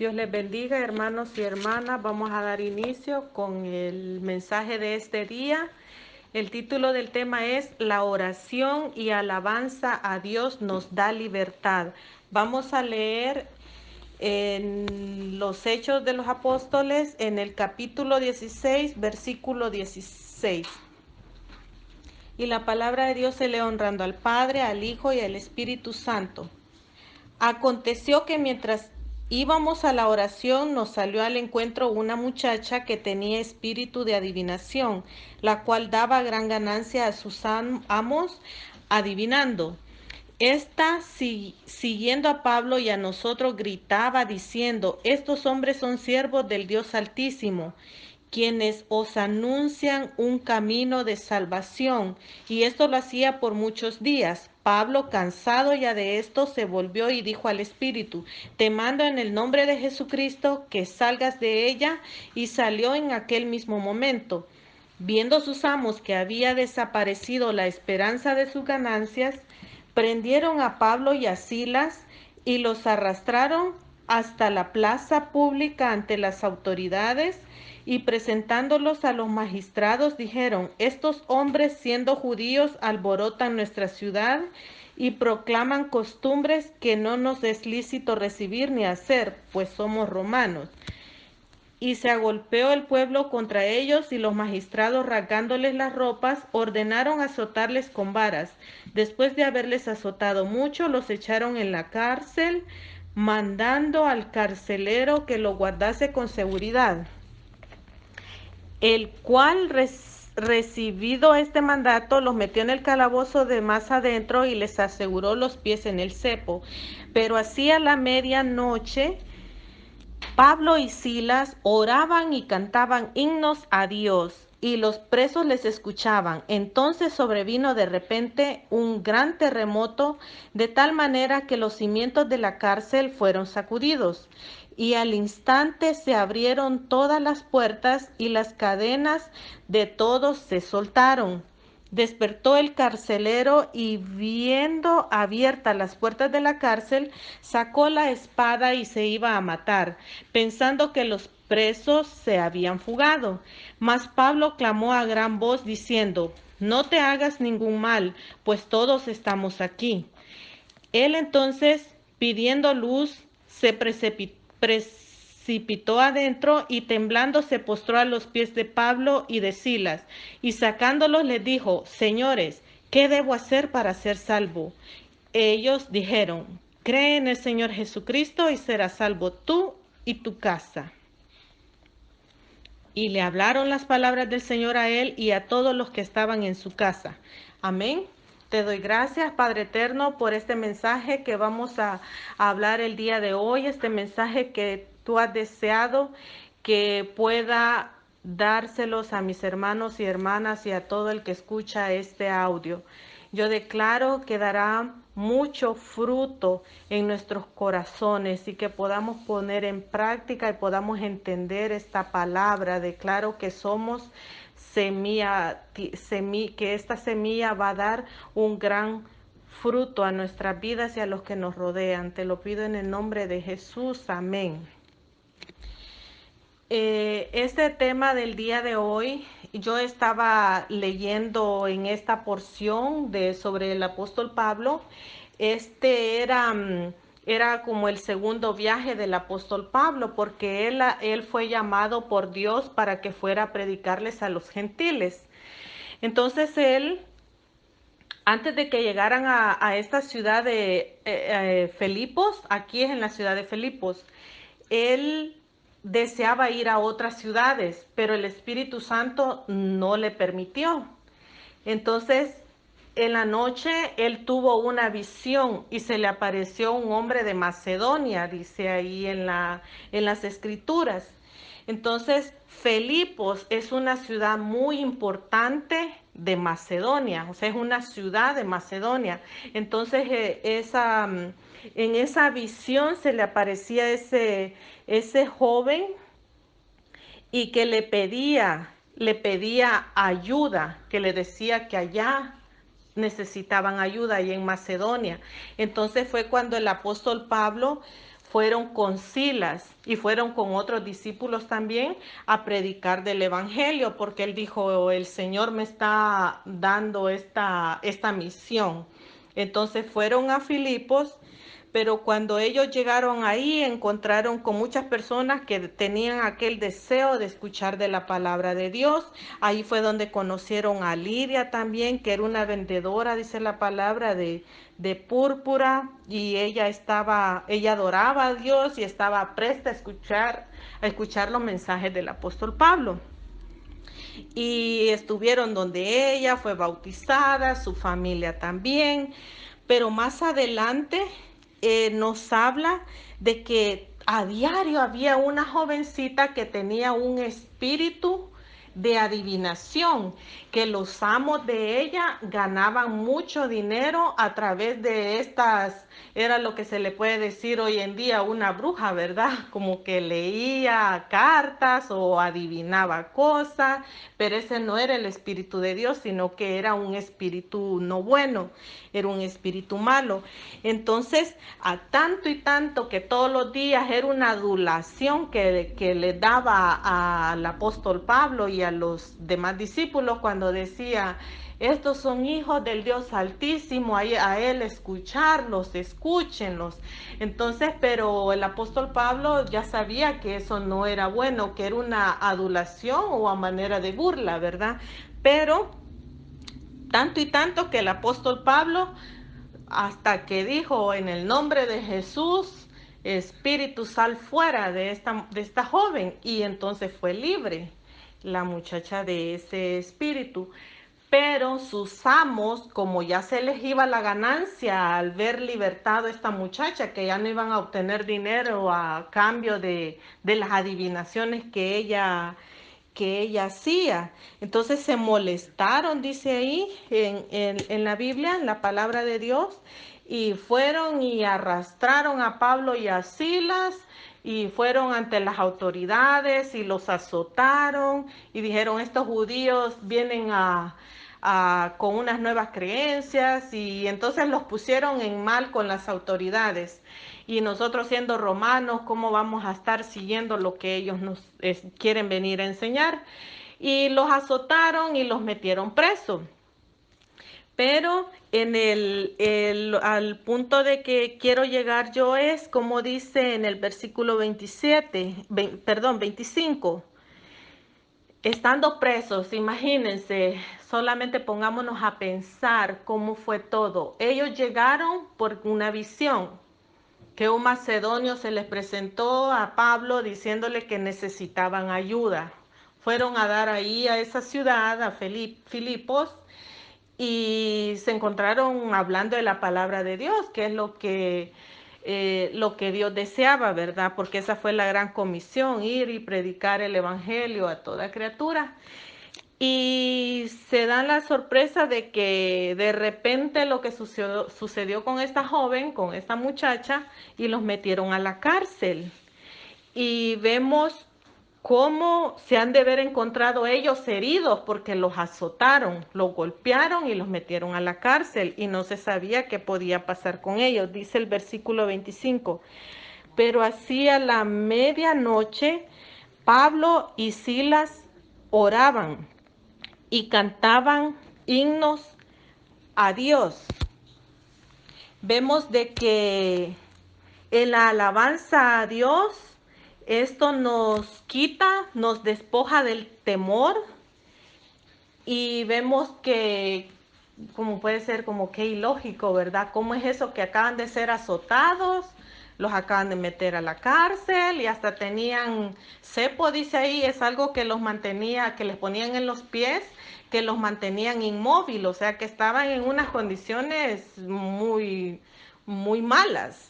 Dios les bendiga, hermanos y hermanas. Vamos a dar inicio con el mensaje de este día. El título del tema es La oración y alabanza a Dios nos da libertad. Vamos a leer en los Hechos de los Apóstoles, en el capítulo 16, versículo 16. Y la palabra de Dios se lee honrando al Padre, al Hijo y al Espíritu Santo. Aconteció que mientras íbamos a la oración nos salió al encuentro una muchacha que tenía espíritu de adivinación, la cual daba gran ganancia a sus amos adivinando. Esta, siguiendo a Pablo y a nosotros, gritaba diciendo: estos hombres son siervos del Dios Altísimo, quienes os anuncian un camino de salvación. Y esto lo hacía por muchos días. Pablo, cansado ya de esto, se volvió y dijo al espíritu: te mando en el nombre de Jesucristo que salgas de ella. Y salió en aquel mismo momento. Viendo sus amos que había desaparecido la esperanza de sus ganancias, prendieron a Pablo y a Silas y los arrastraron hasta la plaza pública ante las autoridades, y presentándolos a los magistrados dijeron: estos hombres, siendo judíos, alborotan nuestra ciudad y proclaman costumbres que no nos es lícito recibir ni hacer, pues somos romanos. Y se agolpeó el pueblo contra ellos, y los magistrados, rasgándoles las ropas, ordenaron azotarles con varas. Después de haberles azotado mucho, los echaron en la cárcel, mandando al carcelero que lo guardase con seguridad, el cual, recibido este mandato, los metió en el calabozo de más adentro y les aseguró los pies en el cepo. Pero hacia la medianoche Pablo y Silas oraban y cantaban himnos a Dios, y los presos les escuchaban. Entonces sobrevino de repente un gran terremoto, de tal manera que los cimientos de la cárcel fueron sacudidos, y al instante se abrieron todas las puertas y las cadenas de todos se soltaron. Despertó el carcelero y, viendo abiertas las puertas de la cárcel, sacó la espada y se iba a matar, pensando que los presos se habían fugado. Mas Pablo clamó a gran voz diciendo: no te hagas ningún mal, pues todos estamos aquí. Él entonces, pidiendo luz, se precipitó adentro, y temblando se postró a los pies de Pablo y de Silas, y sacándolos les dijo: señores, ¿qué debo hacer para ser salvo? Ellos dijeron: cree en el Señor Jesucristo y serás salvo tú y tu casa. Y le hablaron las palabras del Señor a él y a todos los que estaban en su casa. Amén. Te doy gracias, Padre eterno, por este mensaje que vamos a hablar el día de hoy, este mensaje que tú has deseado que pueda dárselos a mis hermanos y hermanas y a todo el que escucha este audio. Yo declaro que dará mucho fruto en nuestros corazones y que podamos poner en práctica y podamos entender esta palabra. Declaro que somos semilla, que esta semilla va a dar un gran fruto a nuestras vidas y a los que nos rodean. Te lo pido en el nombre de Jesús. Amén. Este tema del día de hoy, yo estaba leyendo en esta porción sobre el apóstol Pablo. Este era como el segundo viaje del apóstol Pablo, porque él fue llamado por Dios para que fuera a predicarles a los gentiles. Entonces él, antes de que llegaran a esta ciudad de Filipos, aquí es en la ciudad de Filipos, él deseaba ir a otras ciudades, pero el Espíritu Santo no le permitió. Entonces, en la noche, él tuvo una visión y se le apareció un hombre de Macedonia, dice ahí en las escrituras. Entonces, Filipos es una ciudad muy importante de Macedonia, o sea, es una ciudad de Macedonia. Entonces, en esa visión se le aparecía ese joven, y que le pedía ayuda, que le decía que allá necesitaban ayuda, y en Macedonia. Entonces fue cuando el apóstol Pablo fueron con Silas y fueron con otros discípulos también a predicar del evangelio, porque él dijo, el Señor me está dando esta misión. Entonces fueron a Filipos, pero cuando ellos llegaron ahí encontraron con muchas personas que tenían aquel deseo de escuchar de la palabra de Dios. Ahí fue donde conocieron a Lidia también, que era una vendedora, dice la palabra, de púrpura, y ella adoraba a Dios y estaba presta a escuchar los mensajes del apóstol Pablo. Y estuvieron donde ella fue bautizada, su familia también, pero más adelante nos habla de que a diario había una jovencita que tenía un espíritu de adivinación, que los amos de ella ganaban mucho dinero a través de estas, era lo que se le puede decir hoy en día una bruja, ¿verdad? Como que leía cartas o adivinaba cosas, pero ese no era el espíritu de Dios, sino que era un espíritu no bueno, era un espíritu malo. Entonces, a tanto y tanto que todos los días era una adulación que le daba al apóstol Pablo y a los demás discípulos cuando decía, estos son hijos del Dios Altísimo, a él escucharlos, escúchenlos. Entonces, pero el apóstol Pablo ya sabía que eso no era bueno, que era una adulación o a manera de burla, ¿verdad? Pero tanto y tanto que el apóstol Pablo, hasta que dijo en el nombre de Jesús, espíritu, sal fuera de esta joven, y entonces fue libre la muchacha de ese espíritu. Pero sus amos, como ya se les iba la ganancia al ver libertado a esta muchacha, que ya no iban a obtener dinero a cambio de las adivinaciones que ella hacía. Entonces se molestaron, dice ahí en la Biblia, en la palabra de Dios, y fueron y arrastraron a Pablo y a Silas y fueron ante las autoridades y los azotaron y dijeron, estos judíos vienen con unas nuevas creencias, y entonces los pusieron en mal con las autoridades. Y nosotros siendo romanos, ¿cómo vamos a estar siguiendo lo que ellos nos quieren venir a enseñar? Y los azotaron y los metieron presos. Pero al punto de que quiero llegar yo es, como dice en el versículo 25, estando presos, imagínense, solamente pongámonos a pensar cómo fue todo. Ellos llegaron por una visión, que un macedonio se les presentó a Pablo diciéndole que necesitaban ayuda. Fueron a dar ahí a esa ciudad, a Filipos, y se encontraron hablando de la palabra de Dios, que es lo que Dios deseaba, ¿verdad? Porque esa fue la gran comisión, ir y predicar el evangelio a toda criatura. Y se dan la sorpresa de que de repente lo que sucedió con esta joven, con esta muchacha, y los metieron a la cárcel. Y vemos cómo se han de ver encontrado ellos heridos porque los azotaron, los golpearon y los metieron a la cárcel y no se sabía qué podía pasar con ellos. Dice el versículo 25, pero hacia la medianoche Pablo y Silas oraban y cantaban himnos a Dios. Vemos de que en la alabanza a Dios, esto nos quita, nos despoja del temor, y vemos que, como puede ser como que ilógico, ¿verdad? ¿Cómo es eso que acaban de ser azotados, los acaban de meter a la cárcel y hasta tenían cepo, dice ahí, es algo que los mantenía, que les ponían en los pies, que los mantenían inmóviles, o sea que estaban en unas condiciones muy, muy malas?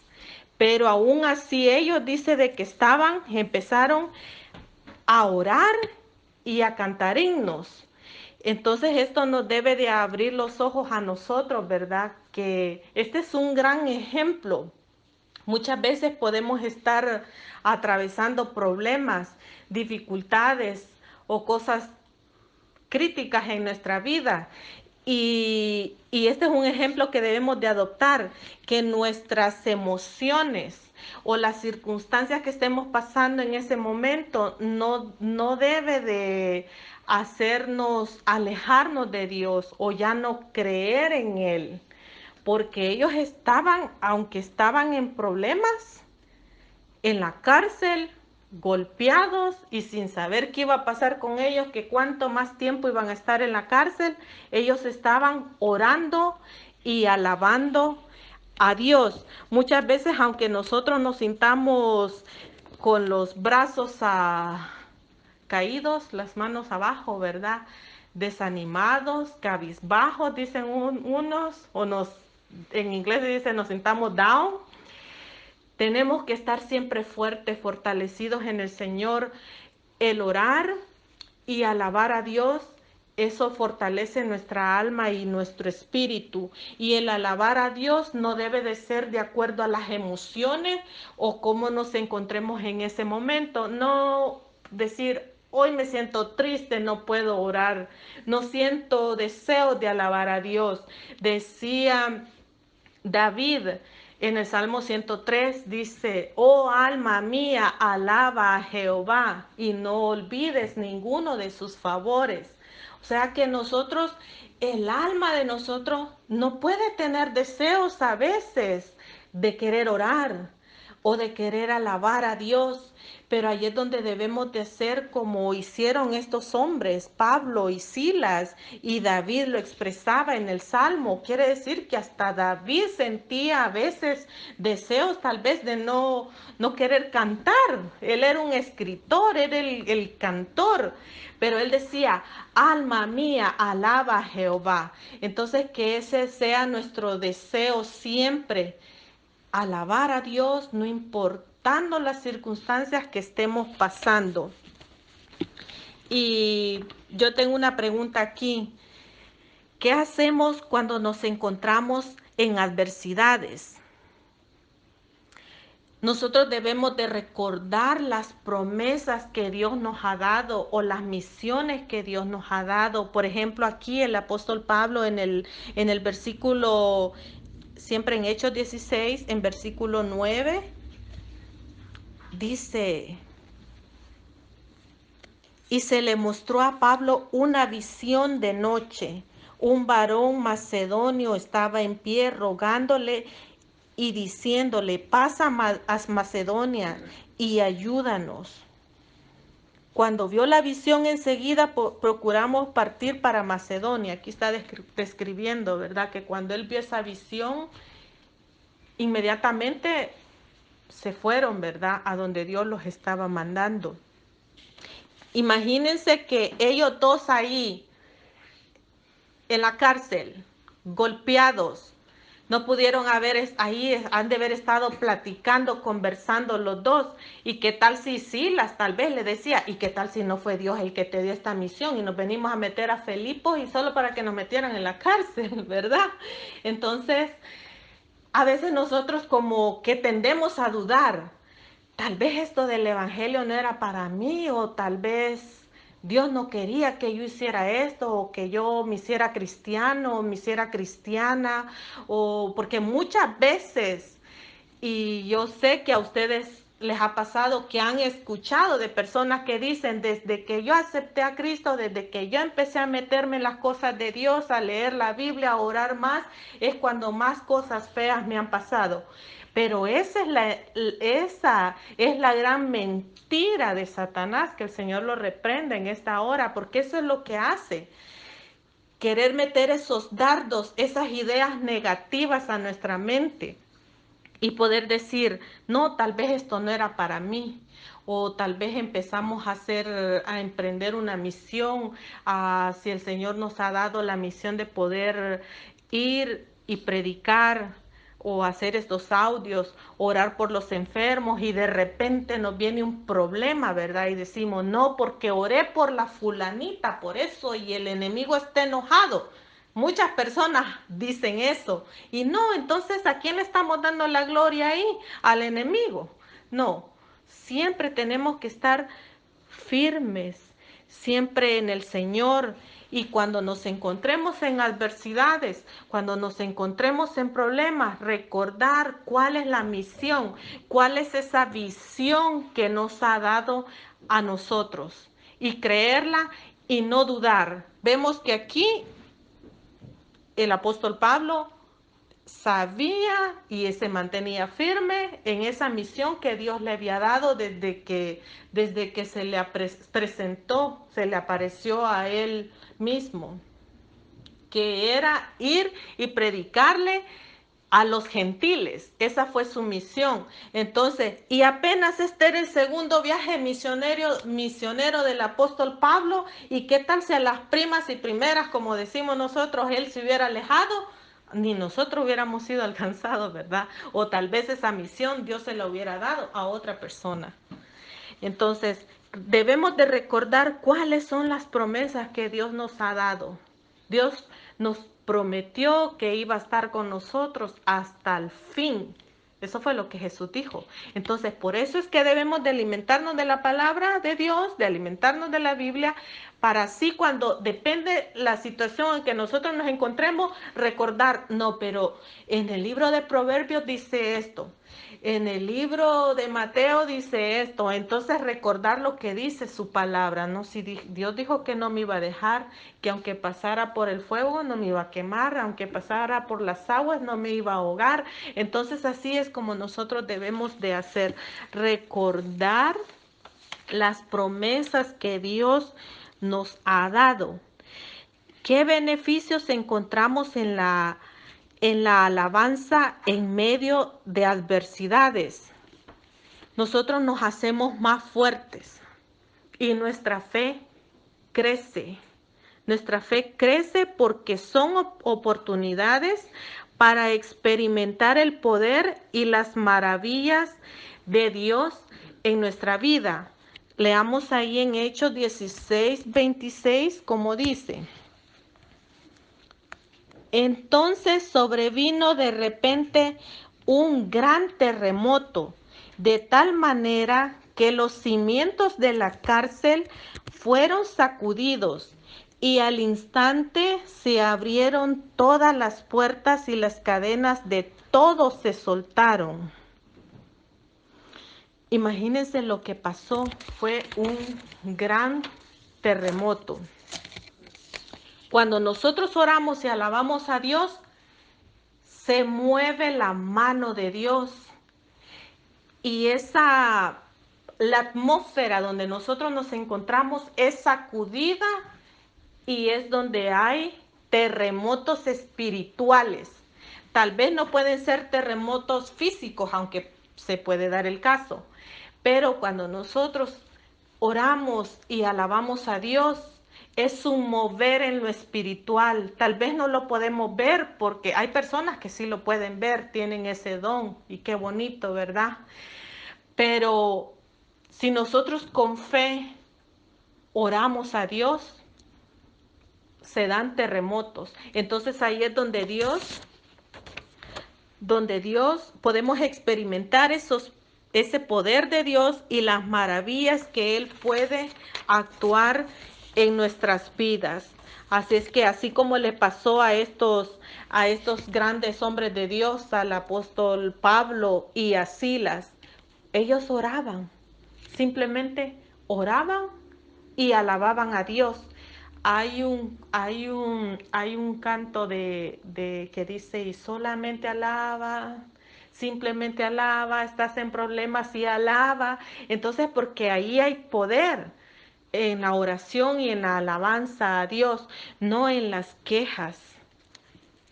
Pero aún así ellos dice de que empezaron a orar y a cantar himnos. Entonces esto nos debe de abrir los ojos a nosotros, ¿verdad? Que este es un gran ejemplo. Muchas veces podemos estar atravesando problemas, dificultades o cosas críticas en nuestra vida. Y este es un ejemplo que debemos de adoptar, que nuestras emociones o las circunstancias que estemos pasando en ese momento no debe de hacernos alejarnos de Dios o ya no creer en Él, porque ellos estaban, aunque estaban en problemas, en la cárcel, golpeados y sin saber qué iba a pasar con ellos, que cuánto más tiempo iban a estar en la cárcel, ellos estaban orando y alabando a Dios. Muchas veces, aunque nosotros nos sintamos con los brazos caídos, las manos abajo, ¿verdad? Desanimados, cabizbajos, dicen unos, o en inglés se dice nos sintamos down. Tenemos que estar siempre fuertes, fortalecidos en el Señor. El orar y alabar a Dios, eso fortalece nuestra alma y nuestro espíritu. Y el alabar a Dios no debe de ser de acuerdo a las emociones o cómo nos encontremos en ese momento. No decir, hoy me siento triste, no puedo orar, no siento deseo de alabar a Dios. Decía David en el Salmo 103, dice, oh alma mía, alaba a Jehová y no olvides ninguno de sus favores. O sea que nosotros, el alma de nosotros no puede tener deseos a veces de querer orar o de querer alabar a Dios, pero ahí es donde debemos de ser como hicieron estos hombres, Pablo y Silas, y David lo expresaba en el Salmo. Quiere decir que hasta David sentía a veces deseos tal vez de no querer cantar. Él era un escritor, era el cantor, pero él decía, alma mía, alaba a Jehová. Entonces que ese sea nuestro deseo siempre, alabar a Dios no importando las circunstancias que estemos pasando. Y yo tengo una pregunta aquí. ¿Qué hacemos cuando nos encontramos en adversidades? Nosotros debemos de recordar las promesas que Dios nos ha dado o las misiones que Dios nos ha dado. Por ejemplo, aquí el apóstol Pablo en el versículo, siempre en Hechos 16, en versículo 9, dice, y se le mostró a Pablo una visión de noche. Un varón macedonio estaba en pie rogándole y diciéndole, pasa a Macedonia y ayúdanos. Cuando vio la visión enseguida procuramos partir para Macedonia. Aquí está describiendo, ¿verdad? Que cuando él vio esa visión, inmediatamente se fueron, ¿verdad? A donde Dios los estaba mandando. Imagínense que ellos dos ahí en la cárcel, golpeados, no pudieron haber ahí, han de haber estado platicando, conversando los dos. ¿Y qué tal si Silas tal vez le decía, y qué tal si no fue Dios el que te dio esta misión y nos venimos a meter a Filipos y solo para que nos metieran en la cárcel, ¿verdad? Entonces, a veces nosotros como que tendemos a dudar, tal vez esto del evangelio no era para mí, o tal vez Dios no quería que yo hiciera esto, o que yo me hiciera cristiano, o me hiciera cristiana, o porque muchas veces, y yo sé que a ustedes les ha pasado que han escuchado de personas que dicen, desde que yo acepté a Cristo, desde que yo empecé a meterme en las cosas de Dios, a leer la Biblia, a orar más, es cuando más cosas feas me han pasado. Pero esa es la gran mentira de Satanás, que el Señor lo reprenda en esta hora, porque eso es lo que hace. Querer meter esos dardos, esas ideas negativas a nuestra mente y poder decir, no, tal vez esto no era para mí. O tal vez empezamos a emprender una misión, si el Señor nos ha dado la misión de poder ir y predicar o hacer estos audios, orar por los enfermos, y de repente nos viene un problema, ¿verdad? Y decimos, no, porque oré por la fulanita, por eso, y el enemigo está enojado. Muchas personas dicen eso. Y no, entonces, ¿a quién le estamos dando la gloria ahí? Al enemigo. No, siempre tenemos que estar firmes, siempre en el Señor. Y cuando nos encontremos en adversidades, cuando nos encontremos en problemas, recordar cuál es la misión, cuál es esa visión que nos ha dado a nosotros y creerla y no dudar. Vemos que aquí el apóstol Pablo sabía y se mantenía firme en esa misión que Dios le había dado desde que se le presentó, se le apareció a él mismo, que era ir y predicarle a los gentiles. Esa fue su misión. Entonces, y apenas este era el segundo viaje misionero del apóstol Pablo. ¿Y qué tal si a las primas y primeras, como decimos nosotros, él se hubiera alejado? Ni nosotros hubiéramos sido alcanzados, ¿verdad? O tal vez esa misión Dios se la hubiera dado a otra persona. Entonces, debemos de recordar cuáles son las promesas que Dios nos ha dado. Dios nos prometió que iba a estar con nosotros hasta el fin. Eso fue lo que Jesús dijo. Entonces, por eso es que debemos de alimentarnos de la palabra de Dios, de alimentarnos de la Biblia, para así cuando depende la situación en que nosotros nos encontremos, recordar, no, pero en el libro de Proverbios dice esto, en el libro de Mateo dice esto, entonces recordar lo que dice su palabra, ¿no? Si Dios dijo que no me iba a dejar, que aunque pasara por el fuego no me iba a quemar, aunque pasara por las aguas no me iba a ahogar, entonces así es como nosotros debemos de hacer, recordar las promesas que Dios nos ha dado. ¿Qué beneficios encontramos en la alabanza en medio de adversidades? Nosotros nos hacemos más fuertes y nuestra fe crece. Nuestra fe crece porque son oportunidades para experimentar el poder y las maravillas de Dios en nuestra vida. Leamos ahí en Hechos 16:26, como dice: entonces sobrevino de repente un gran terremoto, de tal manera que los cimientos de la cárcel fueron sacudidos y al instante se abrieron todas las puertas y las cadenas de todos se soltaron. Imagínense lo que pasó, fue un gran terremoto. Cuando nosotros oramos y alabamos a Dios, se mueve la mano de Dios y la atmósfera donde nosotros nos encontramos es sacudida y es donde hay terremotos espirituales. Tal vez no pueden ser terremotos físicos, aunque se puede dar el caso, pero cuando nosotros oramos y alabamos a Dios, es un mover en lo espiritual. Tal vez no lo podemos ver porque hay personas que sí lo pueden ver, tienen ese don y qué bonito, ¿verdad? Pero si nosotros con fe oramos a Dios, se dan terremotos. Entonces ahí es donde Dios podemos experimentar ese poder de Dios y las maravillas que Él puede actuar en nuestras vidas. Así es que así como le pasó a estos grandes hombres de Dios, al apóstol Pablo y a Silas, ellos oraban, simplemente oraban y alababan a Dios. Hay un canto que dice, y solamente alaba, simplemente alaba, estás en problemas y alaba. Entonces, porque ahí hay poder en la oración y en la alabanza a Dios, no en las quejas.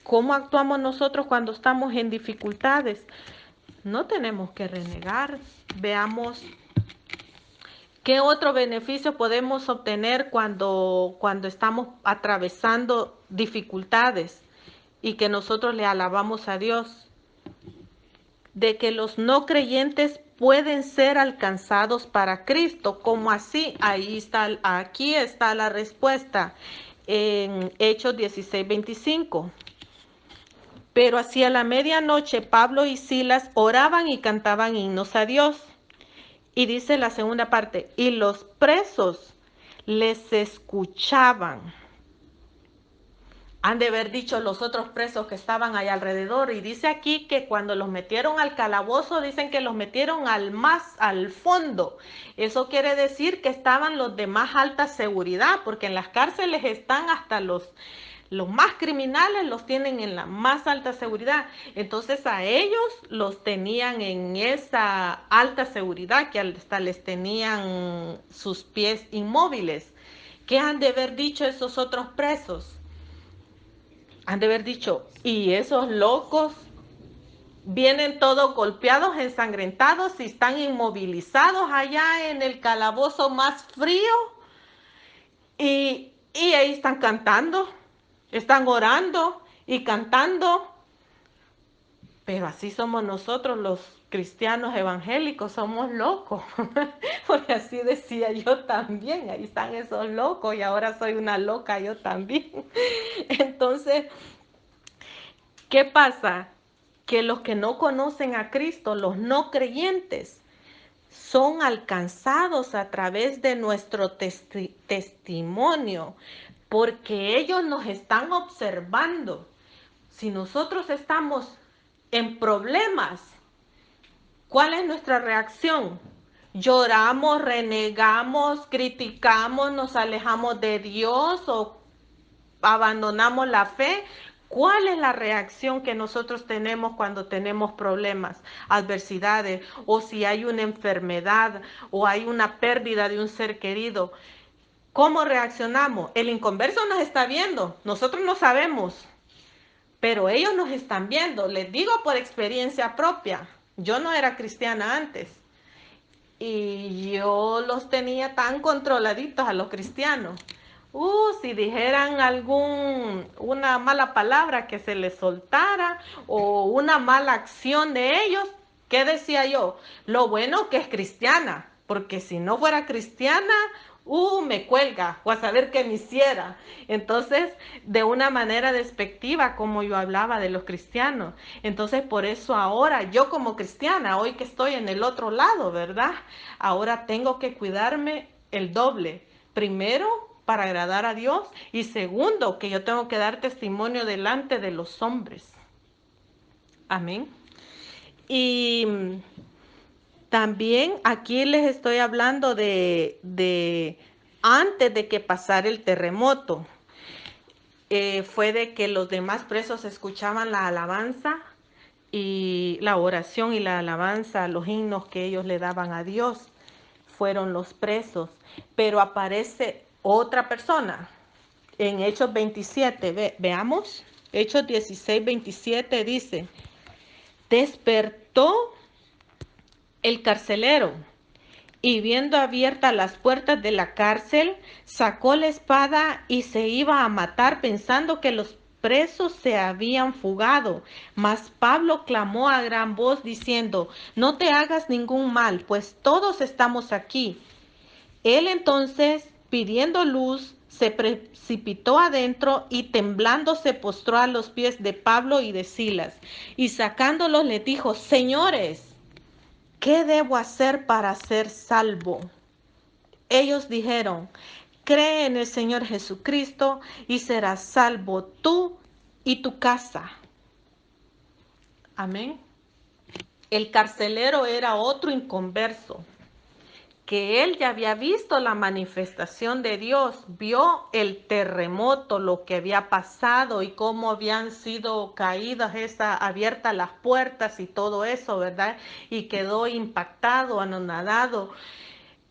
¿Cómo actuamos nosotros cuando estamos en dificultades? No tenemos que renegar. Veamos ¿qué otro beneficio podemos obtener cuando estamos atravesando dificultades y que nosotros le alabamos a Dios? De que los no creyentes pueden ser alcanzados para Cristo. ¿Cómo así? Aquí está la respuesta en Hechos 16:25. Pero hacia la medianoche Pablo y Silas oraban y cantaban himnos a Dios. Y dice la segunda parte, y los presos les escuchaban. Han de haber dicho los otros presos que estaban ahí alrededor. Y dice aquí que cuando los metieron al calabozo, dicen que los metieron al fondo. Eso quiere decir que estaban los de más alta seguridad, porque en las cárceles están hasta los más criminales, los tienen en la más alta seguridad. Entonces a ellos los tenían en esa alta seguridad que hasta les tenían sus pies inmóviles. ¿Qué han de haber dicho esos otros presos? Han de haber dicho, y esos locos vienen todos golpeados, ensangrentados y están inmovilizados allá en el calabozo más frío y ahí están cantando, están orando y cantando. Pero así somos nosotros los cristianos evangélicos, somos locos. Porque así decía yo también, ahí están esos locos y ahora soy una loca yo también. Entonces, ¿qué pasa? Que los que no conocen a Cristo, los no creyentes, son alcanzados a través de nuestro testimonio, porque ellos nos están observando. Si nosotros estamos en problemas, ¿cuál es nuestra reacción? Lloramos, renegamos, criticamos, nos alejamos de Dios o abandonamos la fe. ¿Cuál es la reacción que nosotros tenemos cuando tenemos problemas, adversidades, o si hay una enfermedad o hay una pérdida de un ser querido? ¿Cómo reaccionamos? El inconverso nos está viendo, nosotros no sabemos, pero ellos nos están viendo. Les digo por experiencia propia, yo no era cristiana antes y yo los tenía tan controladitos a los cristianos. Si dijeran una mala palabra que se les soltara o una mala acción de ellos, ¿qué decía yo? Lo bueno que es cristiana, porque si no fuera cristiana, me cuelga, o a saber qué me hiciera. Entonces, de una manera despectiva, como yo hablaba de los cristianos. Entonces, por eso ahora, yo como cristiana, hoy que estoy en el otro lado, ¿verdad? Ahora tengo que cuidarme el doble. Primero, para agradar a Dios, y segundo, que yo tengo que dar testimonio delante de los hombres. Amén. Y también aquí les estoy hablando de antes de que pasara el terremoto. Fue de que los demás presos escuchaban la alabanza y la oración y la alabanza, los himnos que ellos le daban a Dios. Fueron los presos. Pero aparece otra persona en Hechos 27. Veamos. Hechos 16, 27 dice: despertó el carcelero y viendo abiertas las puertas de la cárcel, sacó la espada y se iba a matar pensando que los presos se habían fugado. Mas Pablo clamó a gran voz diciendo: no te hagas ningún mal, pues todos estamos aquí. Él entonces, pidiendo luz, se precipitó adentro y temblando se postró a los pies de Pablo y de Silas. Y sacándolos les dijo: señores, ¿qué debo hacer para ser salvo? Ellos dijeron: cree en el Señor Jesucristo y serás salvo tú y tu casa. Amén. El carcelero era otro inconverso, que él ya había visto la manifestación de Dios, vio el terremoto, lo que había pasado y cómo habían sido caídas, abiertas las puertas y todo eso, ¿verdad? Y quedó impactado, anonadado,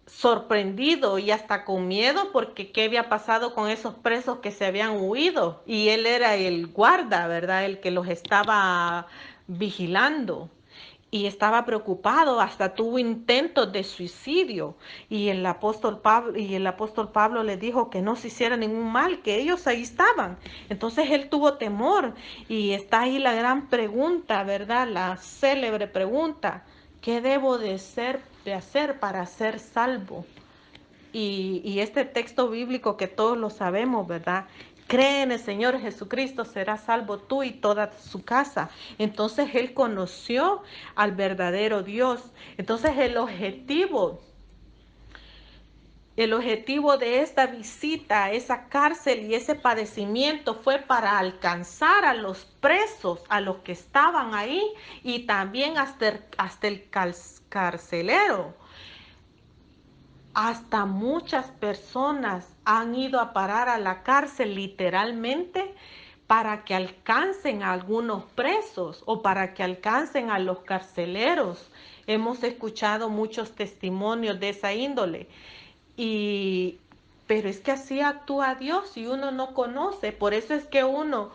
sorprendido y hasta con miedo, porque qué había pasado con esos presos que se habían huido, y él era el guarda, ¿verdad? El que los estaba vigilando. Y estaba preocupado, hasta tuvo intentos de suicidio. Y el apóstol Pablo le dijo que no se hiciera ningún mal, que ellos ahí estaban. Entonces él tuvo temor. Y está ahí la gran pregunta, ¿verdad? La célebre pregunta: ¿qué debo de hacer para ser salvo? Y este texto bíblico que todos lo sabemos, ¿verdad? Cree en el Señor Jesucristo, será salvo tú y toda su casa. Entonces él conoció al verdadero Dios. Entonces el objetivo El objetivo de esta visita a esa cárcel y ese padecimiento fue para alcanzar a los presos, a los que estaban ahí, y también hasta el carcelero. Hasta muchas personas han ido a parar a la cárcel literalmente para que alcancen a algunos presos o para que alcancen a los carceleros. Hemos escuchado muchos testimonios de esa índole. Pero es que así actúa Dios y uno no conoce. Por eso es que uno,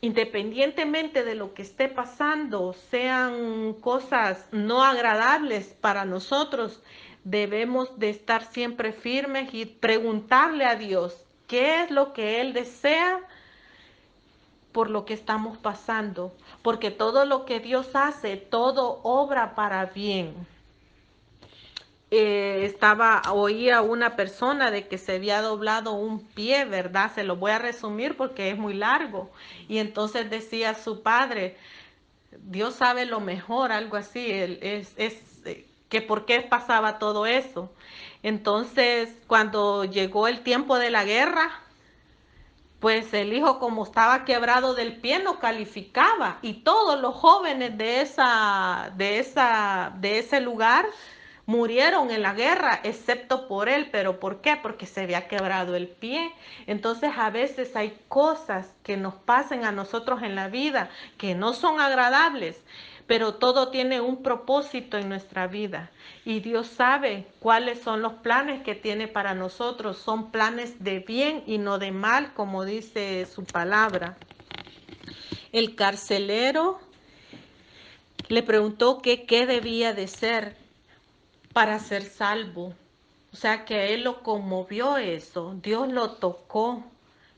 independientemente de lo que esté pasando, sean cosas no agradables para nosotros, debemos de estar siempre firmes y preguntarle a Dios qué es lo que Él desea por lo que estamos pasando. Porque todo lo que Dios hace, todo obra para bien. Oía una persona de que se había doblado un pie, ¿verdad? Se lo voy a resumir porque es muy largo. Y entonces decía su padre, Dios sabe lo mejor, algo así, que por qué pasaba todo eso. Entonces, cuando llegó el tiempo de la guerra, pues el hijo, como estaba quebrado del pie, no calificaba, y todos los jóvenes de ese lugar murieron en la guerra, excepto por él. ¿Pero por qué? Porque se había quebrado el pie. Entonces a veces hay cosas que nos pasan a nosotros en la vida que no son agradables, pero todo tiene un propósito en nuestra vida. Y Dios sabe cuáles son los planes que tiene para nosotros. Son planes de bien y no de mal, como dice su palabra. El carcelero le preguntó que qué debía de ser para ser salvo. O sea, que a él lo conmovió eso. Dios lo tocó.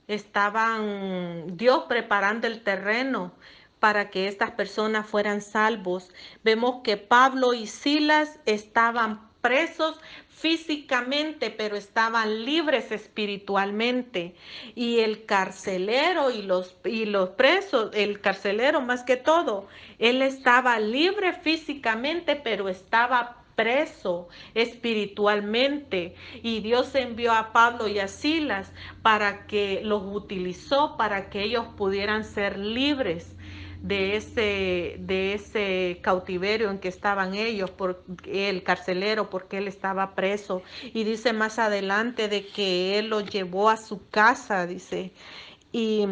Dios preparando el terreno para que estas personas fueran salvos. Vemos que Pablo y Silas estaban presos físicamente, pero estaban libres espiritualmente. Y el carcelero y los presos, el carcelero más que todo, él estaba libre físicamente, pero estaba preso espiritualmente. Y Dios envió a Pablo y a Silas para que los utilizó, para que ellos pudieran ser libres de ese cautiverio en que estaban ellos, por el carcelero, porque él estaba preso. Y dice más adelante de que él los llevó a su casa, dice. Y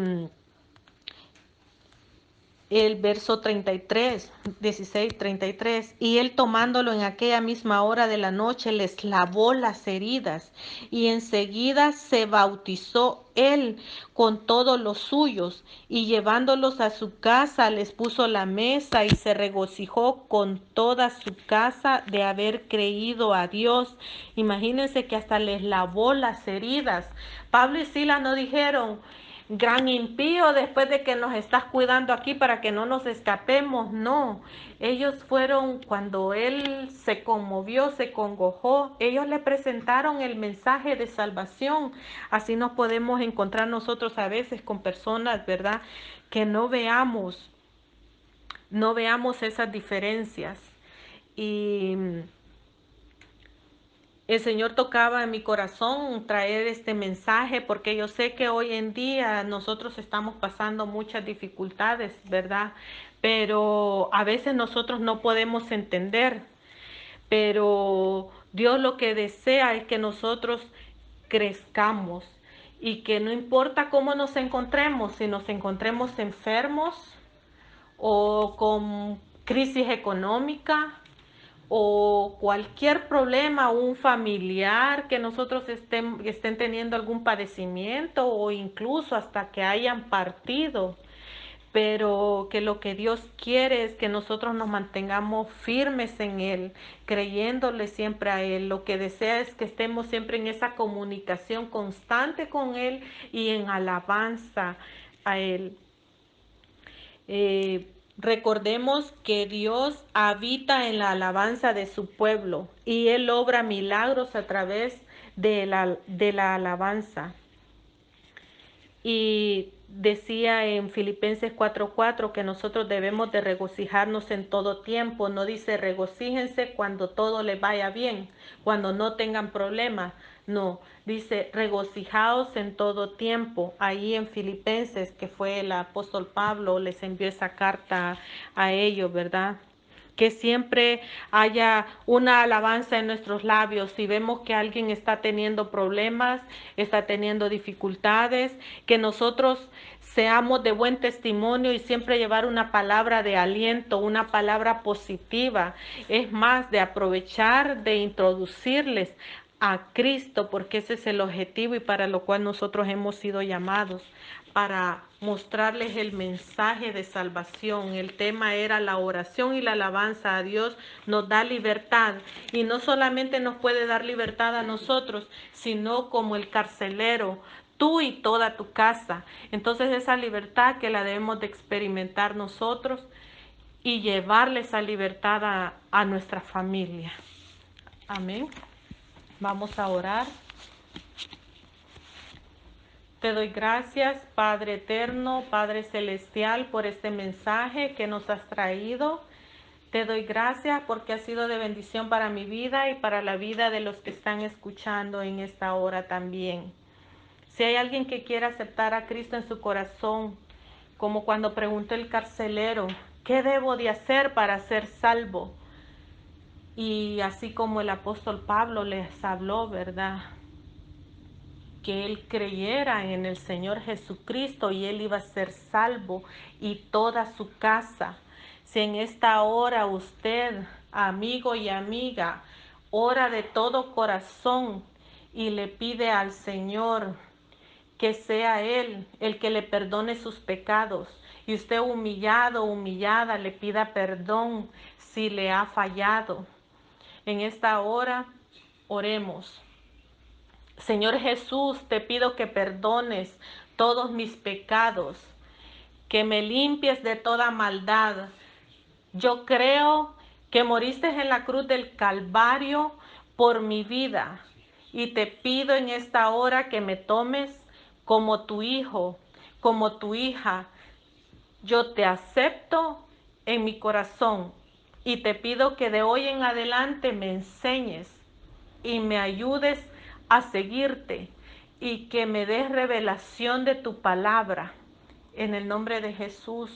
el verso 33, 16, 33, y él tomándolo en aquella misma hora de la noche les lavó las heridas, y enseguida se bautizó él con todos los suyos, y llevándolos a su casa les puso la mesa, y se regocijó con toda su casa de haber creído a Dios. Imagínense que hasta les lavó las heridas. Pablo y Silas no dijeron, gran impío, después de que nos estás cuidando aquí para que no nos escapemos. No, ellos fueron, cuando él se conmovió, se congojó, ellos le presentaron el mensaje de salvación. Así nos podemos encontrar nosotros a veces con personas, ¿verdad? Que no veamos esas diferencias. Y el Señor tocaba en mi corazón traer este mensaje porque yo sé que hoy en día nosotros estamos pasando muchas dificultades, ¿verdad? Pero a veces nosotros no podemos entender, pero Dios lo que desea es que nosotros crezcamos y que no importa cómo nos encontremos, si nos encontremos enfermos o con crisis económica, o cualquier problema, un familiar que nosotros estén teniendo algún padecimiento o incluso hasta que hayan partido, pero que lo que Dios quiere es que nosotros nos mantengamos firmes en Él, creyéndole siempre a Él. Lo que desea es que estemos siempre en esa comunicación constante con Él y en alabanza a Él. Recordemos que Dios habita en la alabanza de su pueblo y Él obra milagros a través de la alabanza. Y decía en Filipenses 4:4 que nosotros debemos de regocijarnos en todo tiempo. No dice regocíjense cuando todo les vaya bien, cuando no tengan problemas. No, dice regocijaos en todo tiempo. Ahí en Filipenses, que fue el apóstol Pablo, les envió esa carta a ellos, ¿verdad? Que siempre haya una alabanza en nuestros labios. Si vemos que alguien está teniendo problemas, está teniendo dificultades, que nosotros seamos de buen testimonio y siempre llevar una palabra de aliento, una palabra positiva. Es más, de aprovechar, de introducirles a Cristo, porque ese es el objetivo y para lo cual nosotros hemos sido llamados, para mostrarles el mensaje de salvación. El tema era la oración y la alabanza a Dios nos da libertad, y no solamente nos puede dar libertad a nosotros, sino como el carcelero, tú y toda tu casa. Entonces esa libertad que la debemos de experimentar nosotros y llevarle esa libertad a nuestra familia. Amén. Vamos a orar. Te doy gracias, Padre eterno, Padre celestial, por este mensaje que nos has traído. Te doy gracias porque ha sido de bendición para mi vida y para la vida de los que están escuchando en esta hora también. Si hay alguien que quiera aceptar a Cristo en su corazón, como cuando preguntó el carcelero, ¿qué debo de hacer para ser salvo? Y así como el apóstol Pablo les habló, ¿verdad? Que él creyera en el Señor Jesucristo y él iba a ser salvo y toda su casa. Si en esta hora usted, amigo y amiga, ora de todo corazón y le pide al Señor que sea Él el que le perdone sus pecados, y usted humillado, humillada, le pida perdón si le ha fallado, en esta hora oremos. Señor Jesús, te pido que perdones todos mis pecados, que me limpies de toda maldad. Yo creo que moriste en la cruz del Calvario por mi vida, y te pido en esta hora que me tomes como tu hijo, como tu hija. Yo te acepto en mi corazón y te pido que de hoy en adelante me enseñes y me ayudes a seguirte y que me des revelación de tu palabra. En el nombre de Jesús,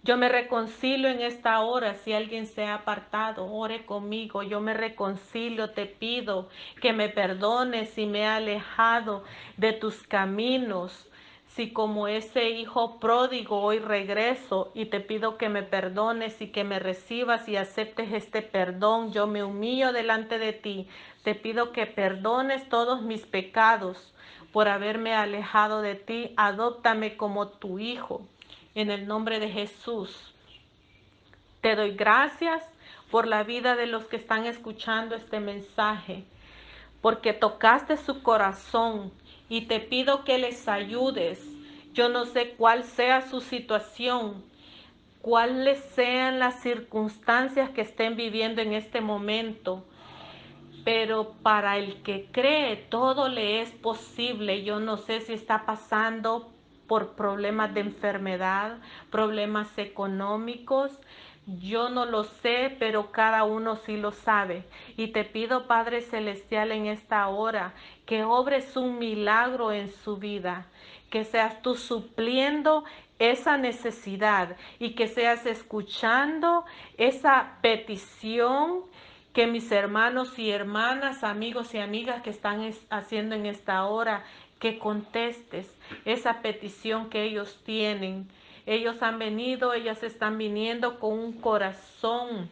yo me reconcilio en esta hora. Si alguien se ha apartado, ore conmigo. Yo me reconcilio, te pido que me perdones si me he alejado de tus caminos. Si como ese hijo pródigo hoy regreso, y te pido que me perdones y que me recibas y aceptes este perdón. Yo me humillo delante de ti. Te pido que perdones todos mis pecados por haberme alejado de ti. Adóptame como tu hijo. En el nombre de Jesús, te doy gracias por la vida de los que están escuchando este mensaje, porque tocaste su corazón, y te pido que les ayudes. Yo no sé cuál sea su situación, cuáles sean las circunstancias que estén viviendo en este momento, pero para el que cree todo le es posible. Yo no sé si está pasando por problemas de enfermedad, problemas económicos. Yo no lo sé, pero cada uno sí lo sabe. Y te pido, Padre Celestial, en esta hora, que obres un milagro en su vida, que seas tú supliendo esa necesidad y que seas escuchando esa petición que mis hermanos y hermanas, amigos y amigas que están haciendo en esta hora, que contestes esa petición que ellos tienen. Ellos han venido, ellas están viniendo con un corazón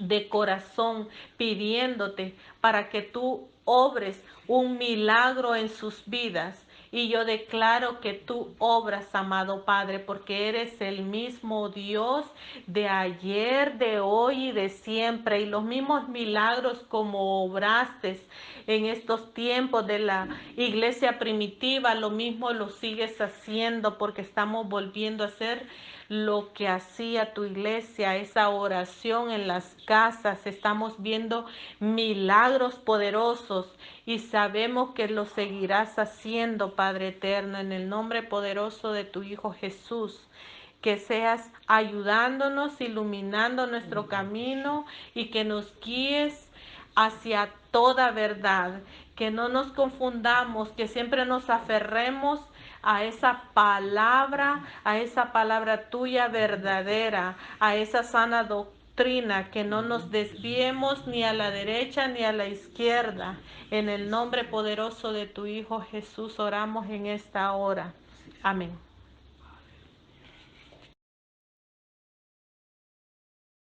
de corazón, pidiéndote para que tú obres un milagro en sus vidas. Y yo declaro que tú obras, amado Padre, porque eres el mismo Dios de ayer, de hoy y de siempre. Y los mismos milagros como obraste en estos tiempos de la iglesia primitiva, lo mismo lo sigues haciendo, porque estamos volviendo a ser lo que hacía tu iglesia, esa oración en las casas. Estamos viendo milagros poderosos y sabemos que lo seguirás haciendo, Padre eterno, en el nombre poderoso de tu Hijo Jesús. Que seas ayudándonos, iluminando nuestro camino y que nos guíes hacia toda verdad, que no nos confundamos, que siempre nos aferremos a esa palabra tuya verdadera, a esa sana doctrina, que no nos desviemos ni a la derecha ni a la izquierda. En el nombre poderoso de tu Hijo Jesús oramos en esta hora. Amén.